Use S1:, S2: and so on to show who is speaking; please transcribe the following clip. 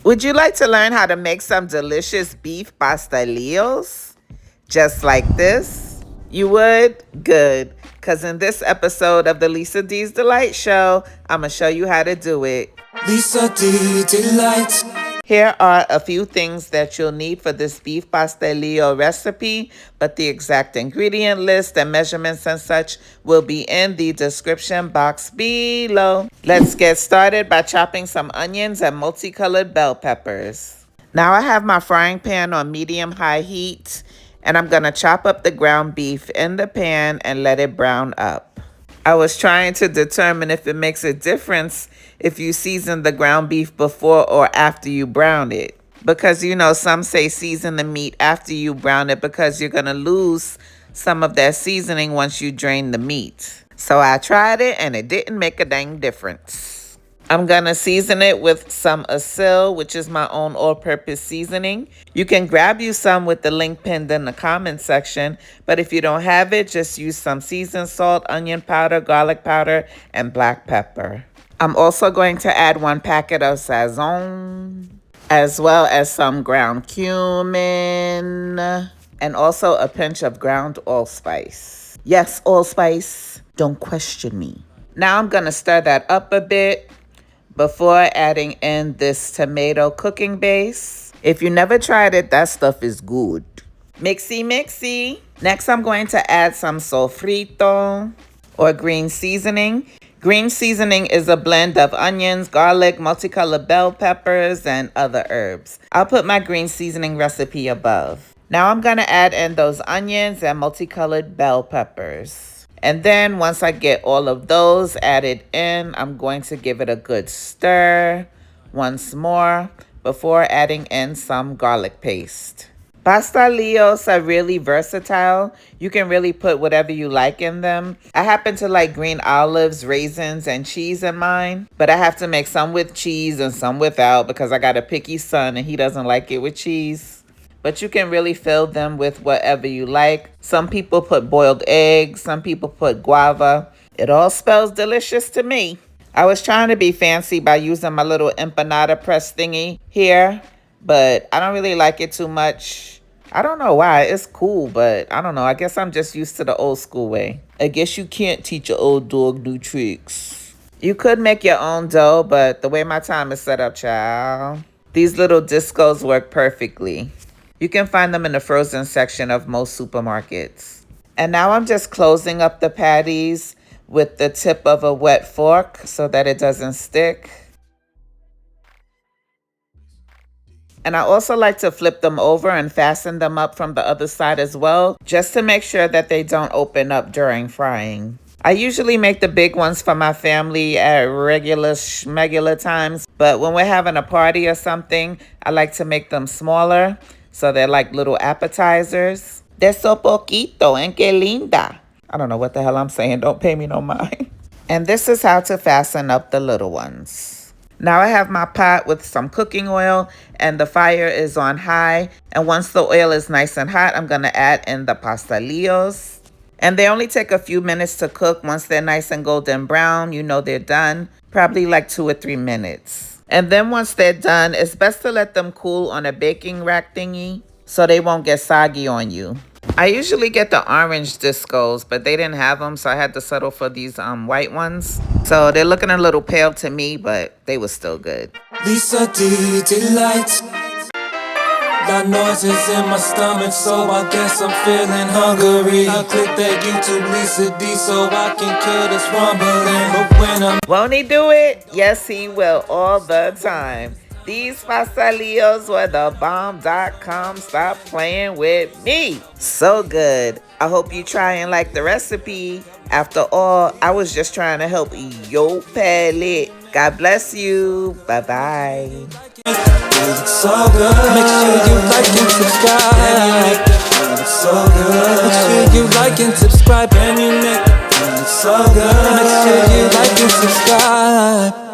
S1: Would you like to learn how to make some delicious beef pastelitos? Just like this? You would? Good. Because in this episode of the Lisa D's Delight Show, I'm going to show you how to do it.
S2: Lisa D Delight.
S1: Here are a few things that you'll need for this beef pastelillo recipe, but the exact ingredient list and measurements and such will be in the description box below. Let's get started by chopping some onions and multicolored bell peppers. Now I have my frying pan on medium-high heat, and I'm going to chop up the ground beef in the pan and let it brown up. I was trying to determine if it makes a difference if you season the ground beef before or after you brown it. Because, you know, some say season the meat after you brown it because you're going to lose some of that seasoning once you drain the meat. So I tried it and it didn't make a dang difference. I'm going to season it with some ASIL, which is my own all-purpose seasoning. You can grab you some with the link pinned in the comment section, but if you don't have it, just use some seasoned salt, onion powder, garlic powder, and black pepper. I'm also going to add 1 packet of sazon, as well as some ground cumin, and also a pinch of ground allspice. Yes, allspice. Don't question me. Now I'm going to stir that up a bit before adding in this tomato cooking base. If you never tried it, that stuff is good. Mixy, mixy. Next, I'm going to add some sofrito or green seasoning. Green seasoning is a blend of onions, garlic, multicolored bell peppers, and other herbs. I'll put my green seasoning recipe above. Now I'm going to add in those onions and multicolored bell peppers. And then once I get all of those added in, I'm going to give it a good stir once more before adding in some garlic paste. Pastelillos are really versatile. You can really put whatever you like in them. I happen to like green olives, raisins, and cheese in mine, but I have to make some with cheese and some without because I got a picky son and he doesn't like it with cheese. But you can really fill them with whatever you like. Some people put boiled eggs. Some people put guava. It all smells delicious to me. I was trying to be fancy by using my little empanada press thingy here, but I don't really like it too much. I don't know why. It's cool, but I don't know. I guess I'm just used to the old school way. I guess you can't teach an old dog new tricks. You could make your own dough, but the way my time is set up, child, these little discos work perfectly. You can find them in the frozen section of most supermarkets. And now I'm just closing up the patties with the tip of a wet fork so that it doesn't stick. And I also like to flip them over and fasten them up from the other side as well, just to make sure that they don't open up during frying. I usually make the big ones for my family at regular schmegular times, but when we're having a party or something, I like to make them smaller. So they're like little appetizers. De so poquito, en que linda. I don't know what the hell I'm saying. Don't pay me no mind. And this is how to fasten up the little ones. Now I have my pot with some cooking oil and the fire is on high. And once the oil is nice and hot, I'm going to add in the pastelillos. And they only take a few minutes to cook. Once they're nice and golden brown, you know they're done. Probably like 2 or 3 minutes. And then once they're done, it's best to let them cool on a baking rack thingy so they won't get soggy on you. I usually get the orange discos, but they didn't have them, so I had to settle for these white ones. So they're looking a little pale to me, but they were still good.
S2: Lisa D Delight. Got noises in my stomach, so I guess I'm feeling hungry. I click that YouTube Lisa D so I can kill this rumbling. But when I'm...
S1: Won't he do it? Yes, he will all the time. These pastelillos were the bomb.com. Stop playing with me. So good. I hope you try and like the recipe. After all, I was just trying to help your palate. God bless you. Bye-bye.
S2: So good. Make sure you like and subscribe. So good. Make sure you like and subscribe. And you make it so good. Make sure you like and subscribe.